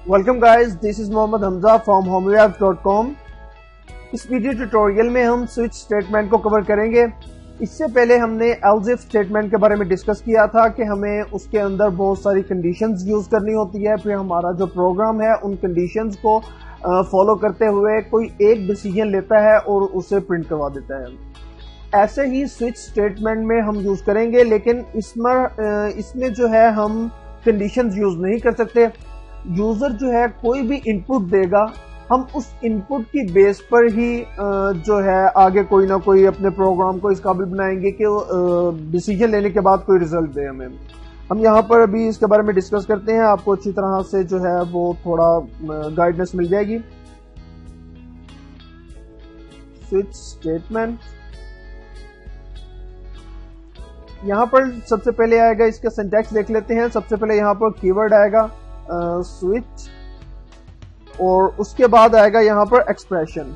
Welcome guys, this is Mohammad Hamza from homewares.com। इस video tutorial में हम स्विच स्टेटमेंट को कवर करेंगे। इससे पहले हमने एल्स इफ स्टेटमेंट के बारे में डिस्कस किया था कि हमें उसके अंदर बहुत सारी कंडीशंस यूज करनी होती है, फिर हमारा जो प्रोग्राम है उन कंडीशंस को फॉलो करते हुए कोई एक डिसीजन लेता है और उसे प्रिंट करवा देता है। ऐसे ही स्विच स्टेटमेंट में हम यूज करेंगे, लेकिन इसमें जो है हम कंडीशंस यूज नहीं कर सकते। यूजर जो है कोई भी इनपुट देगा, हम उस इनपुट की बेस पर ही जो है आगे कोई ना कोई अपने प्रोग्राम को इस काबिल बनाएंगे कि डिसीजन लेने के बाद कोई रिजल्ट दे हमें। हम यहाँ पर अभी इसके बारे में डिस्कस करते हैं, आपको अच्छी तरह से जो है वो थोड़ा गाइडेंस मिल जाएगी। स्विच स्टेटमेंट यहाँ पर सबसे पहले आएगा, इसका सिंटैक्स देख लेते हैं। सबसे पहले यहाँ पर कीवर्ड आएगा स्विच, और उसके बाद आएगा यहाँ पर एक्सप्रेशन,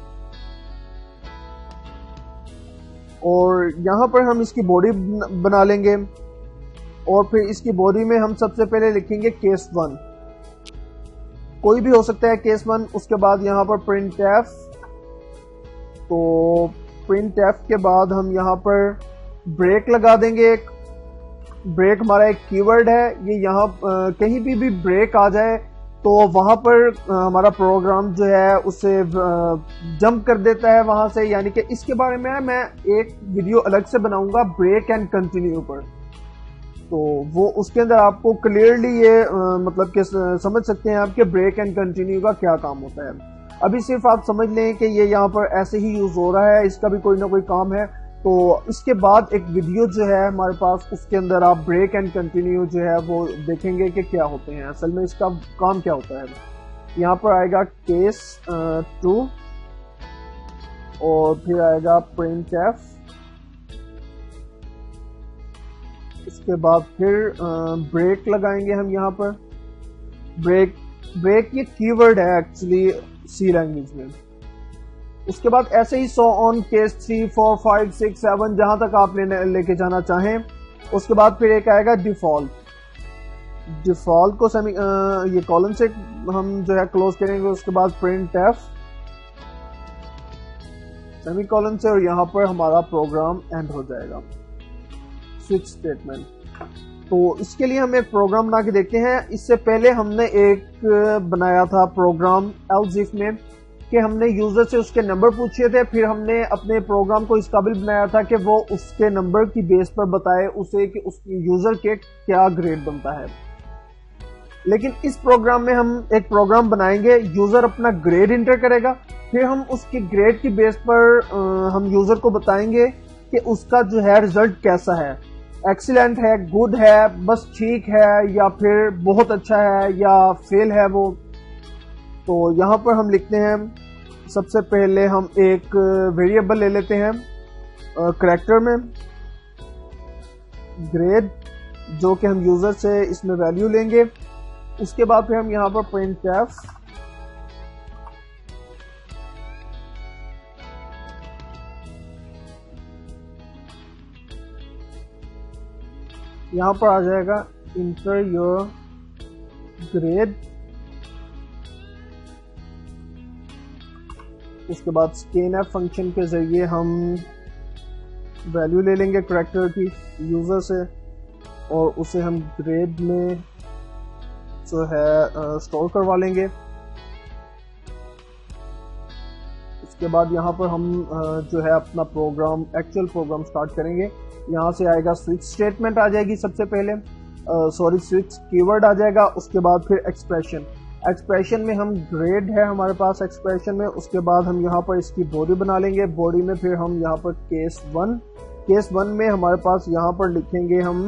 और यहाँ पर हम इसकी बॉडी बना लेंगे, और फिर इसकी बॉडी में हम सबसे पहले लिखेंगे केस 1, कोई भी हो सकता है केस 1। उसके बाद यहाँ पर प्रिंट एफ, तो प्रिंट एफ के बाद हम यहाँ पर ब्रेक लगा देंगे। ब्रेक हमारा एक कीवर्ड है, ये यहाँ कहीं भी ब्रेक आ जाए तो वहां पर हमारा प्रोग्राम जो है उसे जंप कर देता है वहां से। यानी कि इसके बारे में मैं एक वीडियो अलग से बनाऊंगा ब्रेक एंड कंटिन्यू पर, तो वो उसके अंदर आपको क्लियरली ये मतलब कि समझ सकते हैं आप कि ब्रेक एंड कंटिन्यू का क्या काम होता है। अभी सिर्फ आप समझ लें कि ये यहाँ पर ऐसे ही यूज हो रहा है, इसका भी कोई ना कोई काम है। तो इसके बाद एक वीडियो जो है हमारे पास, उसके अंदर आप ब्रेक एंड कंटिन्यू जो है वो देखेंगे कि क्या होते हैं, असल में इसका काम क्या होता है। यहाँ पर आएगा केस 2, और फिर आएगा प्रिंट एफ, इसके बाद फिर ब्रेक लगाएंगे हम यहाँ पर। ब्रेक ये कीवर्ड है एक्चुअली सी लैंग्वेज में। उसके बाद ऐसे ही 100 ऑन केस 3, 4, 5, 6, 7 जहां तक आप लेके जाना चाहें। उसके बाद फिर एक आएगा डिफॉल्ट। डिफॉल्ट को ये कॉलम से हम जो है क्लोज करेंगे। उसके बाद प्रिंट एफ सेमी कॉलम से, और यहां पर हमारा प्रोग्राम एंड हो जाएगा। स्विच स्टेटमेंट, तो इसके लिए हम एक प्रोग्राम बना के देखते हैं। इससे पहले हमने एक बनाया था प्रोग्राम एल्स इफ में कि हमने यूजर से उसके नंबर पूछे थे, फिर हमने अपने प्रोग्राम को इस काबिल बनाया था कि वो उसके नंबर की बेस पर बताए उसे कि उस यूजर के क्या ग्रेड बनता है। लेकिन इस प्रोग्राम में हम एक प्रोग्राम बनाएंगे, यूजर अपना ग्रेड इंटर करेगा, फिर हम उसके ग्रेड की बेस पर हम यूजर को बताएंगे कि उसका जो है रिजल्ट कैसा है, एक्सीलेंट है, गुड है, बस ठीक है, या फिर बहुत अच्छा है, या फेल है वो। तो यहाँ पर हम लिखते हैं, सबसे पहले हम एक वेरिएबल ले लेते हैं करैक्टर में ग्रेड, जो कि हम यूजर से इसमें वैल्यू लेंगे। उसके बाद फिर हम यहाँ पर प्रिंट एफ, यहाँ पर आ जाएगा इंटर योर ग्रेड। उसके बाद स्कैन एफ फंक्शन के जरिए हम वैल्यू ले लेंगे करैक्टर की यूजर से, और उसे हम ग्रेड में जो है स्टोर करवा लेंगे। उसके बाद यहाँ पर हम जो है अपना प्रोग्राम, एक्चुअल प्रोग्राम स्टार्ट करेंगे। यहाँ से आएगा स्विच स्टेटमेंट आ जाएगी सबसे पहले, स्विच कीवर्ड आ जाएगा। उसके बाद फिर एक्सप्रेशन में हम ग्रेड है हमारे पास एक्सप्रेशन में। उसके बाद हम यहाँ पर इसकी बॉडी बना लेंगे। बॉडी में फिर हम यहाँ पर केस 1 में हमारे पास यहाँ पर लिखेंगे हम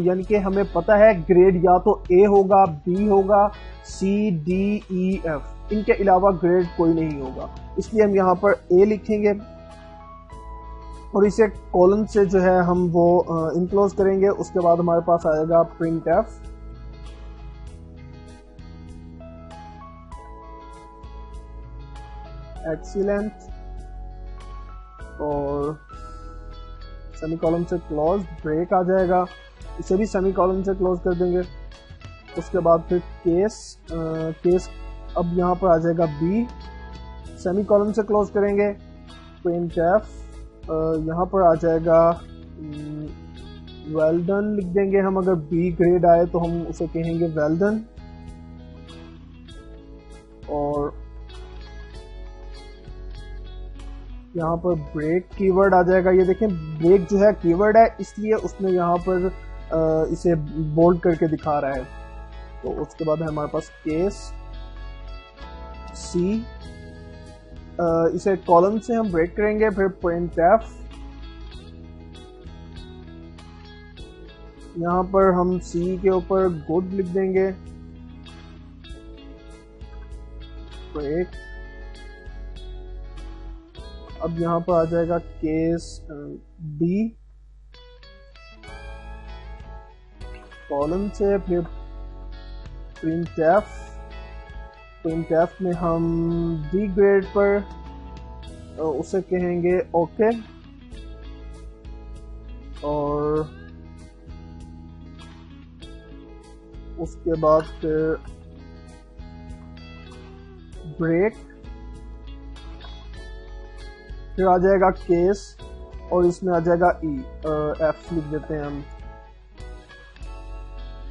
यानी कि हमें पता है ग्रेड या तो ए होगा, बी होगा, सी, डी, ई, एफ, इनके अलावा ग्रेड कोई नहीं होगा, इसलिए हम यहाँ पर ए लिखेंगे, और इसे कॉलन से जो है हम वो इनक्लोज करेंगे। उसके बाद हमारे पास आएगा प्रिंट एफ, एक्सीलेंट, और सेमी कॉलम से क्लोज। ब्रेक आ जाएगा, इसे भी सेमी कॉलम से क्लोज कर देंगे। उसके बाद फिर केस अब यहाँ पर आ जाएगा बी, सेमीकोलन से क्लोज करेंगे, printf यहाँ पर आ जाएगा वेल डन लिख देंगे हम। अगर बी ग्रेड आए तो हम उसे कहेंगे वेल डन। और यहाँ पर ब्रेक कीवर्ड आ जाएगा। ये देखें ब्रेक जो है कीवर्ड है, इसलिए उसने यहाँ पर इसे बोल्ड करके दिखा रहा है। तो उसके बाद है हमारे पास केस सी, इसे कॉलम से हम ब्रेक करेंगे। फिर printf, यहाँ पर हम सी के ऊपर गुड लिख देंगे, ब्रेक। अब यहाँ पर आ जाएगा केस डी, कॉलम से फिर printf में हम डी ग्रेड पर उसे कहेंगे ओके। और उसके बाद फिर ब्रेक, फिर आ जाएगा केस और इसमें आ जाएगा एफ लिख देते हैं हम।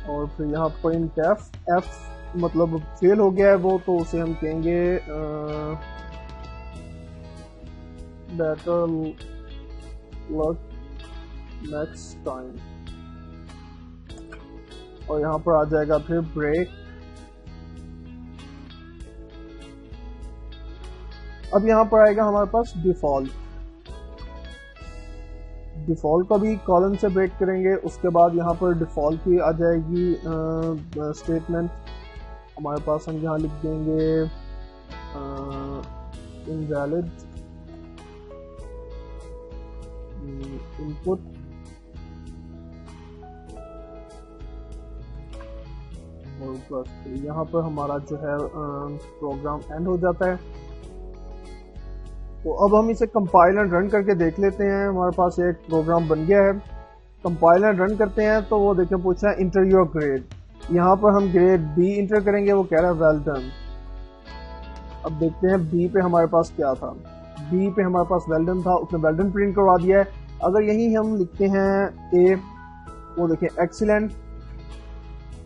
और फिर यहाँ printf, एफ मतलब फेल हो गया है वो, तो उसे हम कहेंगे बेटर लक नेक्स्ट टाइम। और यहाँ पर आ जाएगा फिर ब्रेक। अब यहाँ पर आएगा हमारे पास डिफॉल्ट का भी कॉलम से ब्रेक करेंगे। उसके बाद यहाँ पर डिफॉल्ट की आ जाएगी स्टेटमेंट हमारे पास। हम यहाँ लिख देंगे इनवैलिड इनपुट, और बस यहाँ पर हमारा जो है प्रोग्राम एंड हो जाता है। तो अब हम इसे कंपाइल एंड रन करके देख लेते हैं। हमारे पास एक प्रोग्राम बन गया है। कंपाइल एंड रन करते हैं तो वो देखें पूछा है इंटर योर ग्रेड। यहाँ पर हम ग्रेड बी इंटर करेंगे, वो कह रहा है वेल डन। अब देखते हैं बी पे हमारे पास क्या था। बी पे हमारे पास वेल डन था, उसने वेल डन प्रिंट करवा दिया है। अगर यही हम लिखते हैं ए, वो देखें एक्सीलेंट।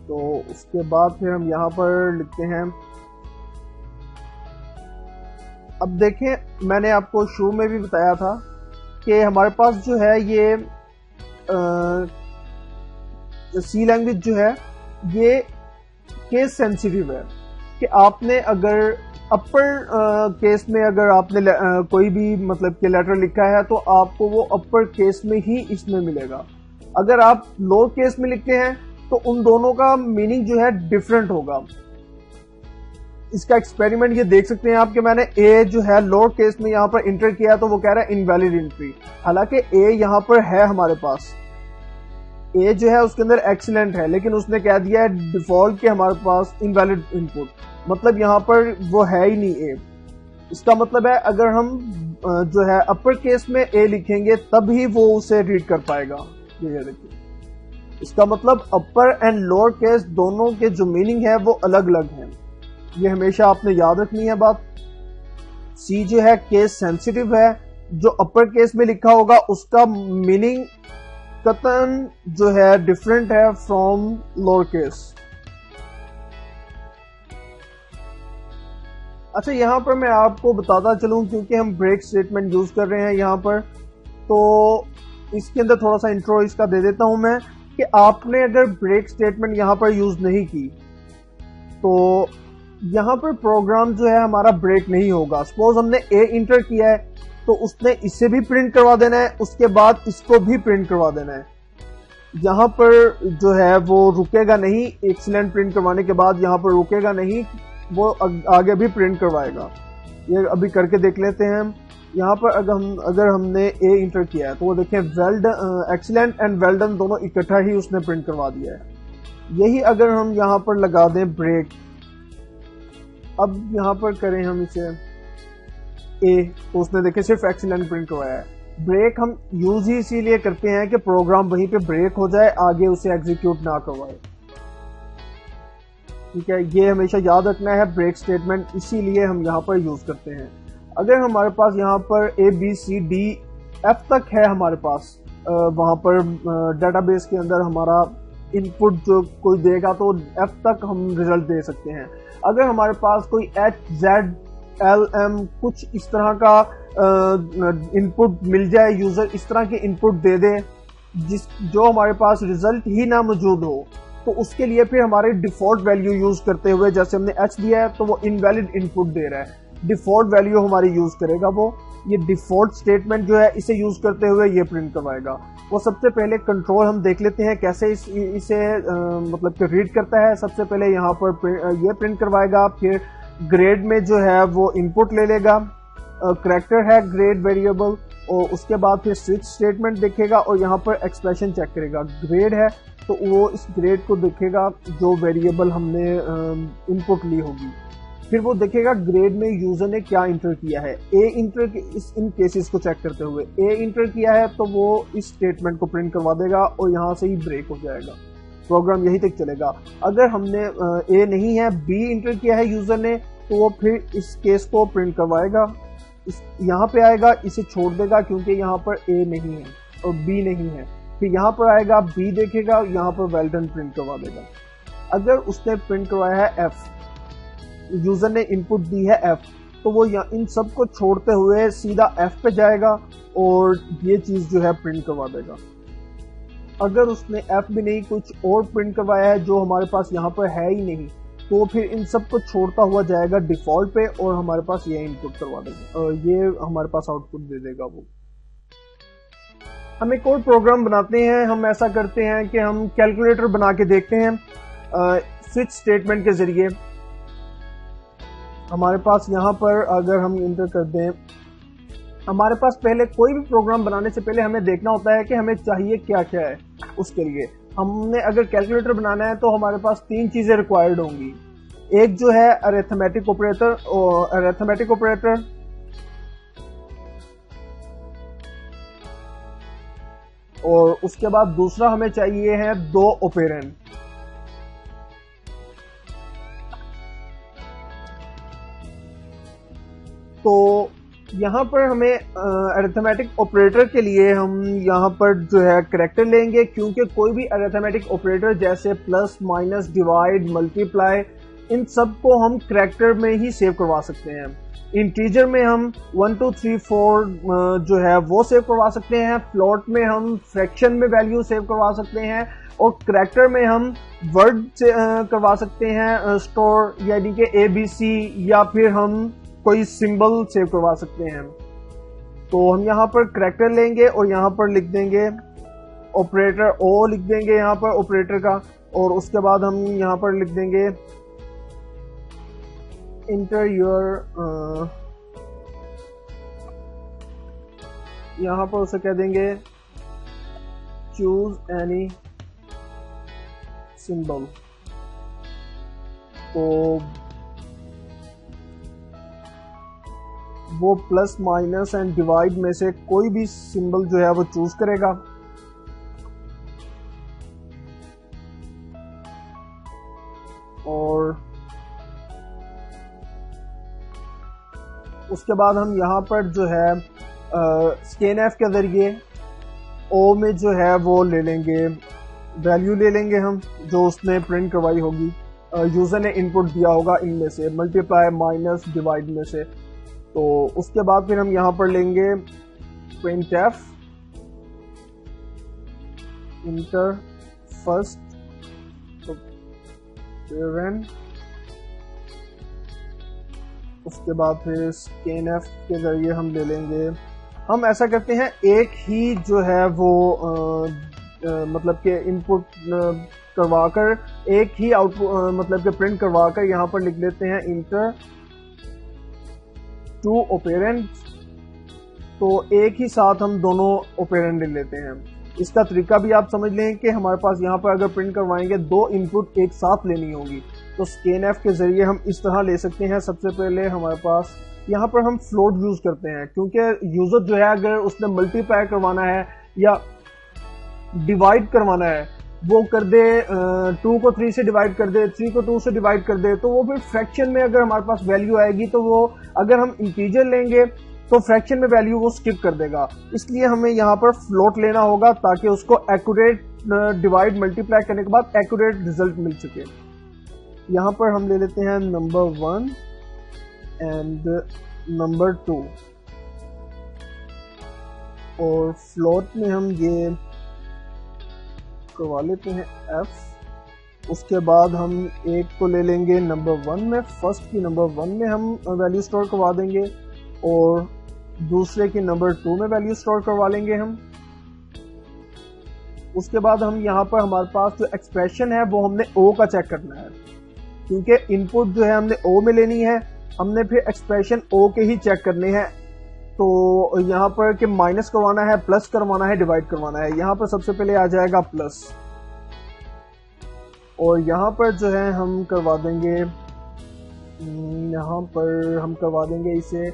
तो उसके बाद फिर हम यहाँ पर लिखते हैं, अब देखें मैंने आपको शुरू में भी बताया था कि हमारे पास जो है ये सी लैंग्वेज जो है ये केस सेंसिटिव है कि आपने अगर अपर केस में अगर आपने कोई भी मतलब कि लेटर लिखा है तो आपको वो अपर केस में ही इसमें मिलेगा। अगर आप लोअर केस में लिखते हैं तो उन दोनों का मीनिंग जो है डिफरेंट होगा। इसका एक्सपेरिमेंट ये देख सकते हैं आप कि मैंने ए जो है लोअर केस में यहाँ पर इंटर किया तो वो कह रहा है इनवैलिड एंट्री। हालांकि ए यहाँ पर है हमारे पास, ए जो है उसके अंदर एक्सीलेंट है, लेकिन उसने कह दिया है डिफॉल्ट के हमारे पास इनवैलिड इनपुट, मतलब यहाँ पर वो है ही नहीं ए। इसका मतलब है अगर हम जो है अपर केस में ए लिखेंगे तब ही वो उसे रीड कर पाएगा। ये देखिए, इसका मतलब अपर एंड लोअर केस दोनों के जो मीनिंग है वो अलग अलग हैं। ये हमेशा आपने याद रखनी है बात। सी जो है केस सेंसिटिव है, जो अपर केस में लिखा होगा उसका मीनिंग कतन जो है डिफरेंट है फ्रॉम लोअर केस। अच्छा, यहां पर मैं आपको बताता चलूं क्योंकि हम ब्रेक स्टेटमेंट यूज कर रहे हैं यहां पर, तो इसके अंदर थोड़ा सा इंट्रो इसका दे देता हूं मैं कि आपने अगर ब्रेक स्टेटमेंट यहां पर यूज नहीं की तो यहां पर प्रोग्राम जो है हमारा ब्रेक नहीं होगा। सपोज हमने ए इंटर किया है तो उसने इसे भी प्रिंट करवा देना है, उसके बाद इसको भी प्रिंट करवा देना है। यहां पर जो है वो रुकेगा नहीं, एक्सीलेंट प्रिंट करवाने के बाद यहां पर रुकेगा नहीं, वो आगे भी प्रिंट करवाएगा। ये अभी करके देख लेते हैं हम। यहाँ पर अगर हमने ए इंटर किया है तो वो देखें well done, excellent and well done दोनों इकट्ठा ही उसने प्रिंट करवा दिया है। यही अगर हम यहाँ पर लगा दें ब्रेक, अब यहाँ पर करें हम इसे ए, तो उसने देखें सिर्फ एक्सीलेंट प्रिंट करवाया है। ब्रेक हम यूज ही इसीलिए करते हैं कि प्रोग्राम वहीं पे ब्रेक हो जाए, आगे उसे एग्जीक्यूट ना करवाए। ठीक है, ये हमेशा याद रखना है ब्रेक स्टेटमेंट, इसीलिए हम यहाँ पर यूज करते हैं। अगर हमारे पास यहाँ पर ABCDF तक है हमारे पास, वहाँ पर डेटाबेस के अंदर हमारा इनपुट जो कोई देगा तो F तक हम रिजल्ट दे सकते हैं। अगर हमारे पास कोई HZLM कुछ इस तरह का इनपुट मिल जाए, यूजर इस तरह के इनपुट दे दे जो हमारे पास रिजल्ट ही ना मौजूद हो, तो उसके लिए फिर हमारे डिफॉल्ट वैल्यू यूज करते हुए, जैसे हमने H दिया है तो वो इनवैलिड इनपुट दे रहा है, डिफॉल्ट वैल्यू हमारी यूज करेगा वो। ये डिफॉल्ट स्टेटमेंट जो है इसे यूज करते हुए ये प्रिंट करवाएगा। वो सबसे पहले कंट्रोल हम देख लेते हैं कैसे इसे मतलब कि रीड करता है। सबसे पहले यहाँ पर ये प्रिंट करवाएगा, फिर ग्रेड में जो है वो इनपुट ले लेगा, करैक्टर है ग्रेड वेरिएबल, और उसके बाद फिर स्विच स्टेटमेंट देखेगा और यहाँ पर एक्सप्रेशन चेक करेगा। ग्रेड है तो वो इस ग्रेड को देखेगा जो वेरिएबल हमने इनपुट ली होगी, फिर वो देखेगा ग्रेड में यूजर ने क्या इंटर किया है। इंटर इन केसेस को चेक करते हुए इंटर किया है तो वो इस स्टेटमेंट को प्रिंट करवा देगा और यहाँ से ही ब्रेक हो जाएगा, प्रोग्राम यही तक चलेगा। अगर हमने नहीं है, B इंटर किया है यूजर ने, तो वो फिर इस केस को प्रिंट करवाएगा, यहाँ पे आएगा, इसे छोड़ देगा क्योंकि यहाँ पर A नहीं है और B नहीं है। फिर यहाँ पर आएगा, B देखेगा, यहाँ पर वेल डन प्रिंट करवा देगा। अगर उसने प्रिंट करवाया है F, यूजर ने इनपुट दी है F, तो वो इन सब को छोड़ते हुए सीधा F पे जाएगा और ये चीज जो है प्रिंट करवा देगा। अगर उसने F भी नहीं कुछ और प्रिंट करवाया है जो हमारे पास यहाँ पर है ही नहीं, तो फिर इन सब को छोड़ता हुआ जाएगा डिफॉल्ट पे और हमारे पास ये इनपुट करवा देगा और ये हमारे पास आउटपुट दे देगा वो। हम एक और प्रोग्राम बनाते हैं। हम ऐसा करते हैं कि हम कैलकुलेटर बना के देखते हैं स्विच स्टेटमेंट के जरिए। हमारे पास यहाँ पर अगर हम इंटर कर दें, हमारे पास पहले कोई भी प्रोग्राम बनाने से पहले हमें देखना होता है कि हमें चाहिए क्या क्या है। उसके लिए हमने अगर कैलकुलेटर बनाना है तो हमारे पास 3 चीजें रिक्वायर्ड होंगी। एक जो है अरिथमेटिक ऑपरेटर, और उसके बाद दूसरा हमें चाहिए है 2 ऑपरेंड। तो यहाँ पर हमें अरिथमेटिक ऑपरेटर के लिए हम यहाँ पर जो है करैक्टर लेंगे, क्योंकि कोई भी अरिथमेटिक ऑपरेटर जैसे प्लस, माइनस, डिवाइड, मल्टीप्लाई, इन सब को हम करैक्टर में ही सेव करवा सकते हैं। इंटीजर में हम 1 2 3 4 जो है वो सेव करवा सकते हैं, फ्लोट में हम फ्रैक्शन में वैल्यू सेव करवा सकते हैं, और करैक्टर में हम वर्ड से करवा सकते हैं स्टोर, यानी कि ABC, या फिर हम कोई सिंबल सेव करवा सकते हैं। तो हम यहाँ पर करैक्टर लेंगे और यहाँ पर लिख देंगे ऑपरेटर, O लिख देंगे यहाँ पर ऑपरेटर का, और उसके बाद हम यहाँ पर लिख देंगे इंटर योर, यहाँ पर उसे कह देंगे चूज एनी सिंबल। तो वो प्लस, माइनस एंड डिवाइड में से कोई भी सिंबल जो है वो चूज करेगा। और उसके बाद हम यहाँ पर जो है स्कैनएफ के जरिए O में जो है वो ले लेंगे, वैल्यू ले लेंगे हम जो उसने प्रिंट करवाई होगी, यूजर ने इनपुट दिया होगा इनमें से, मल्टीप्लाई, माइनस, डिवाइड में से। तो उसके बाद फिर हम यहाँ पर लेंगे printf इंटर फर्स्ट ऑपरेंड, उसके बाद फिर स्कैनएफ के जरिए हम ले लेंगे। हम ऐसा करते हैं एक ही जो है वो मतलब कि इनपुट करवाकर एक ही आउटपुट मतलब कि प्रिंट करवाकर यहाँ पर लिख लेते हैं इंटर 2 ऑपरेंड। तो एक ही साथ हम दोनों ऑपरेंड ले लेते हैं। इसका तरीका भी आप समझ लें कि हमारे पास यहाँ पर अगर प्रिंट करवाएंगे 2 इनपुट एक साथ लेनी होगी, तो स्कैनएफ के जरिए हम इस तरह ले सकते हैं। सबसे पहले हमारे पास यहाँ पर हम फ्लोट यूज करते हैं, क्योंकि यूजर जो है अगर उसने मल्टीप्लाई करवाना है या डिवाइड करवाना है वो कर दे 2 को 3 से डिवाइड कर दे, 3 को 2 से डिवाइड कर दे, तो वो फिर फ्रैक्शन में अगर हमारे पास वैल्यू आएगी तो वो अगर हम इंटीजर लेंगे तो फ्रैक्शन में वैल्यू वो स्किप कर देगा। इसलिए हमें यहाँ पर फ्लोट लेना होगा ताकि उसको एक्यूरेट डिवाइड मल्टीप्लाई करने के बाद एक्यूरेट रिजल्ट मिल सके। यहाँ पर हम ले लेते हैं नंबर 1 एंड नंबर 2 और फ्लोट में हम ये करवा लेते हैं f। उसके बाद हम एक को ले लेंगे नंबर 1 में, फर्स्ट की नंबर 1 में हम वैल्यू स्टोर करवा देंगे और दूसरे की नंबर 2 में वैल्यू स्टोर करवा लेंगे हम। उसके बाद हम यहाँ पर हमारे पास जो एक्सप्रेशन है वो हमने o का चेक करना है, क्योंकि इनपुट जो है हमने o में लेनी है, हमने फिर एक्सप्रेशन o के ही चेक करने हैं। तो यहाँ पर कि माइनस करवाना है, प्लस करवाना है, डिवाइड करवाना है। यहाँ पर सबसे पहले आ जाएगा प्लस और यहाँ पर जो है हम करवा देंगे, यहाँ पर हम करवा देंगे इसे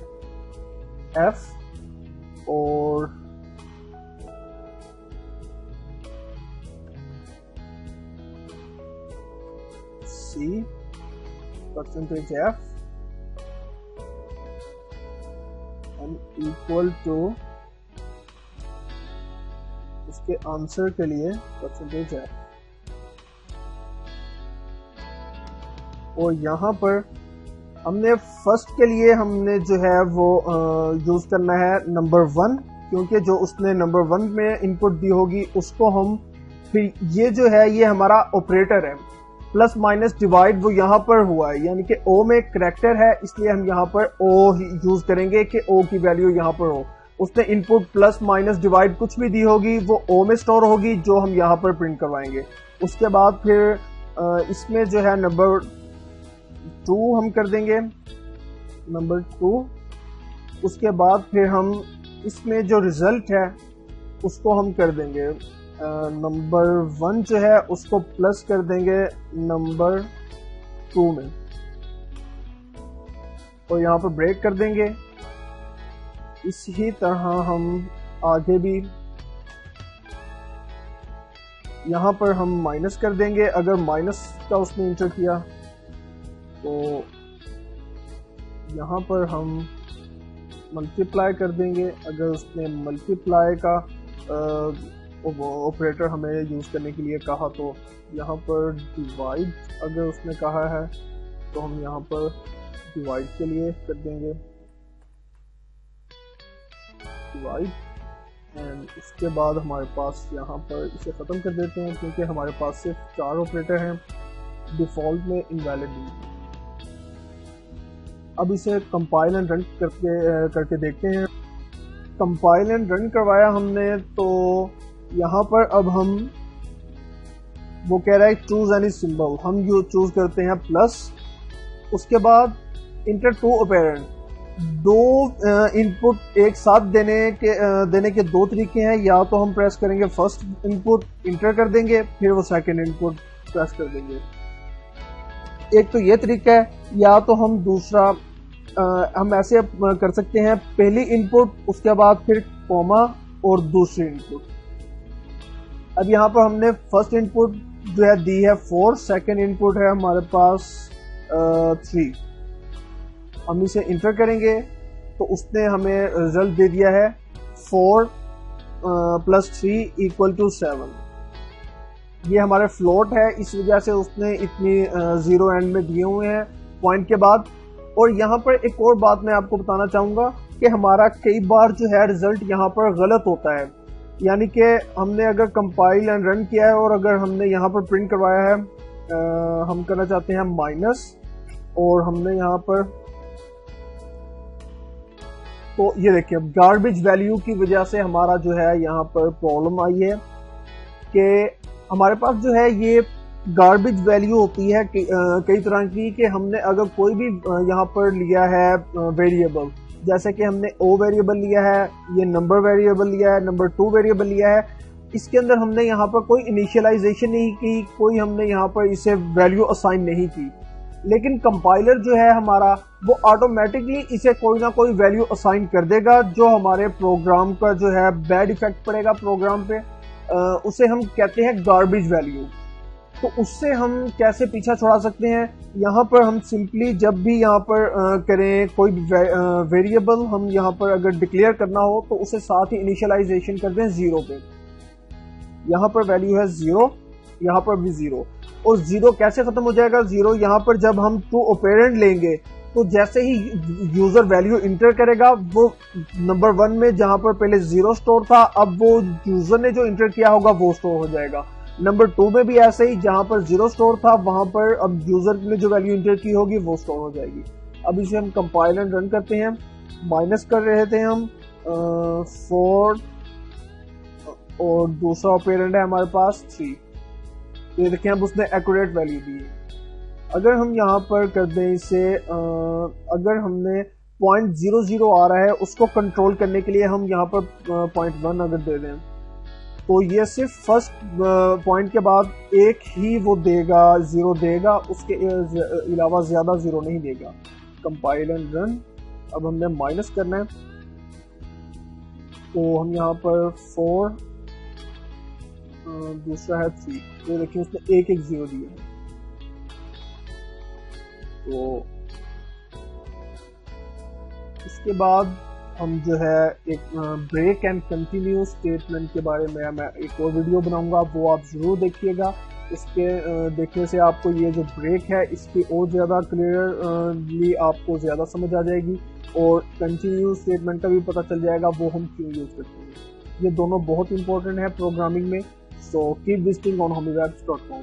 f और c percentage f equal to उसके आंसर के लिए परसेंटेज है। और यहाँ पर हमने फर्स्ट के लिए हमने जो है वो यूज करना है नंबर 1, क्योंकि जो उसने नंबर 1 में इनपुट दी होगी उसको हम फिर ये जो है ये हमारा ऑपरेटर है, प्लस माइनस डिवाइड वो यहाँ पर हुआ है, यानी कि ओ में करैक्टर है, इसलिए हम यहाँ पर ओ यूज करेंगे कि ओ की वैल्यू यहाँ पर हो। उसने इनपुट प्लस माइनस डिवाइड कुछ भी दी होगी वो ओ में स्टोर होगी, जो हम यहाँ पर प्रिंट करवाएंगे। उसके बाद फिर इसमें जो है नंबर 2 हम कर देंगे नंबर 2। उसके बाद फिर हम इसमें जो रिजल्ट है उसको हम कर देंगे नंबर 1 जो है उसको प्लस कर देंगे नंबर 2 में और यहाँ पर ब्रेक कर देंगे। इसी तरह हम आगे भी यहाँ पर हम माइनस कर देंगे, अगर माइनस का उसने इंटर किया तो यहाँ पर हम मल्टीप्लाई कर देंगे, अगर उसने मल्टीप्लाई का ऑपरेटर हमें यूज करने के लिए कहा तो यहाँ पर डिवाइड अगर उसने कहा है तो हम यहाँ पर डिवाइड के लिए कर देंगे डिवाइड। एंड उसके बाद हमारे पास यहाँ पर इसे ख़त्म कर देते हैं, क्योंकि हमारे पास सिर्फ 4 ऑपरेटर हैं, डिफ़ॉल्ट में इनवैलिड नहीं। अब इसे कंपाइल एंड रन करके देखते हैं। कंपाइल एंड रन करवाया हमने तो यहाँ पर अब हम वो कह रहा है चूज एनी सिंबल, हम जो चूज करते हैं प्लस। उसके बाद इंटर 2 ऑपरेंड, 2 इनपुट एक साथ देने के 2 तरीके हैं, या तो हम प्रेस करेंगे फर्स्ट इनपुट इंटर कर देंगे, फिर वो सेकंड इनपुट प्रेस कर देंगे। एक तो ये तरीका है, या तो हम दूसरा हम ऐसे कर सकते हैं, पहली इनपुट उसके बाद फिर कॉमा और दूसरी इनपुट। अब यहाँ पर हमने फर्स्ट इनपुट जो है दी है 4, सेकंड इनपुट है हमारे पास 3। हम इसे इंटर करेंगे तो उसने हमें रिजल्ट दे दिया है 4 + 3 = 7। ये हमारे फ्लोट है, इस वजह से उसने इतनी 0 एंड में दिए हुए हैं पॉइंट के बाद। और यहाँ पर एक और बात मैं आपको बताना चाहूँगा कि हमारा कई बार जो है रिजल्ट यहाँ पर गलत होता है, यानी कि हमने अगर कंपाइल एंड रन किया है और अगर हमने यहाँ पर प्रिंट करवाया है, हम करना चाहते हैं माइनस, और हमने यहाँ पर तो ये देखिए गार्बेज वैल्यू की वजह से हमारा जो है यहाँ पर प्रॉब्लम आई है कि हमारे पास जो है ये गार्बेज वैल्यू होती है कई तरह की, कि हमने अगर कोई भी यहाँ पर लिया है वेरिएबल, जैसे कि हमने ओ वेरिएबल लिया है, ये नंबर वेरिएबल लिया है, नंबर 2 वेरिएबल लिया है, इसके अंदर हमने यहाँ पर कोई इनिशियलाइजेशन नहीं की, कोई हमने यहाँ पर इसे वैल्यू असाइन नहीं की, लेकिन कंपाइलर जो है हमारा वो ऑटोमेटिकली इसे कोई ना कोई वैल्यू असाइन कर देगा, जो हमारे प्रोग्राम का जो है बैड इफेक्ट पड़ेगा प्रोग्राम पे। उसे हम कहते हैं गार्बेज वैल्यू। तो उससे हम कैसे पीछा छुड़ा सकते हैं? यहाँ पर हम सिंपली जब भी यहाँ पर करें कोई वेरिएबल हम यहाँ पर अगर डिक्लेयर करना हो तो उसे साथ ही इनिशियलाइजेशन कर दें 0 पे। यहाँ पर वैल्यू है 0, यहाँ पर भी 0। और 0 कैसे खत्म हो जाएगा? 0 यहाँ पर जब हम टू ऑपरेंड लेंगे तो जैसे ही यूजर वैल्यू इंटर करेगा वो नंबर 1 में जहां पर पहले 0 स्टोर था, अब वो यूजर ने जो इंटर किया होगा वो स्टोर हो जाएगा। नंबर 2 में भी ऐसे ही, जहां पर 0 स्टोर था वहां पर अब यूजर ने जो वैल्यू इंटर की होगी वो स्टोर हो जाएगी। अब इसे हम कंपाइल एंड रन करते हैं। माइनस कर रहे थे हम 4 और दूसरा ऑपरेंड है हमारे पास 3। ये देखिए अब उसने एक्यूरेट वैल्यू दी है। अगर हम यहाँ पर कर दें इसे, अगर हमने 0.00 आ रहा है उसको कंट्रोल करने के लिए हम यहाँ पर 0.1 अगर दे दें तो ये सिर्फ फर्स्ट पॉइंट के बाद एक ही वो देगा, 0 देगा, उसके अलावा ज्यादा 0 नहीं देगा। Compile and run. अब हमने माइनस करना है तो हम यहाँ पर 4 दूसरा है 3। तो देखिए उसने एक 0 दिया है। तो इसके बाद हम जो है एक ब्रेक एंड कंटिन्यू स्टेटमेंट के बारे में मैं एक और वीडियो बनाऊंगा, वो आप जरूर देखिएगा। इसके देखने से आपको ये जो ब्रेक है इसकी और ज़्यादा क्लियरली आपको ज़्यादा समझ आ जाएगी और कंटिन्यू स्टेटमेंट का भी पता चल जाएगा वो हम क्यों यूज़ करते हैं। ये दोनों बहुत इंपॉर्टेंट है प्रोग्रामिंग में। So keep visiting on homywebs.com।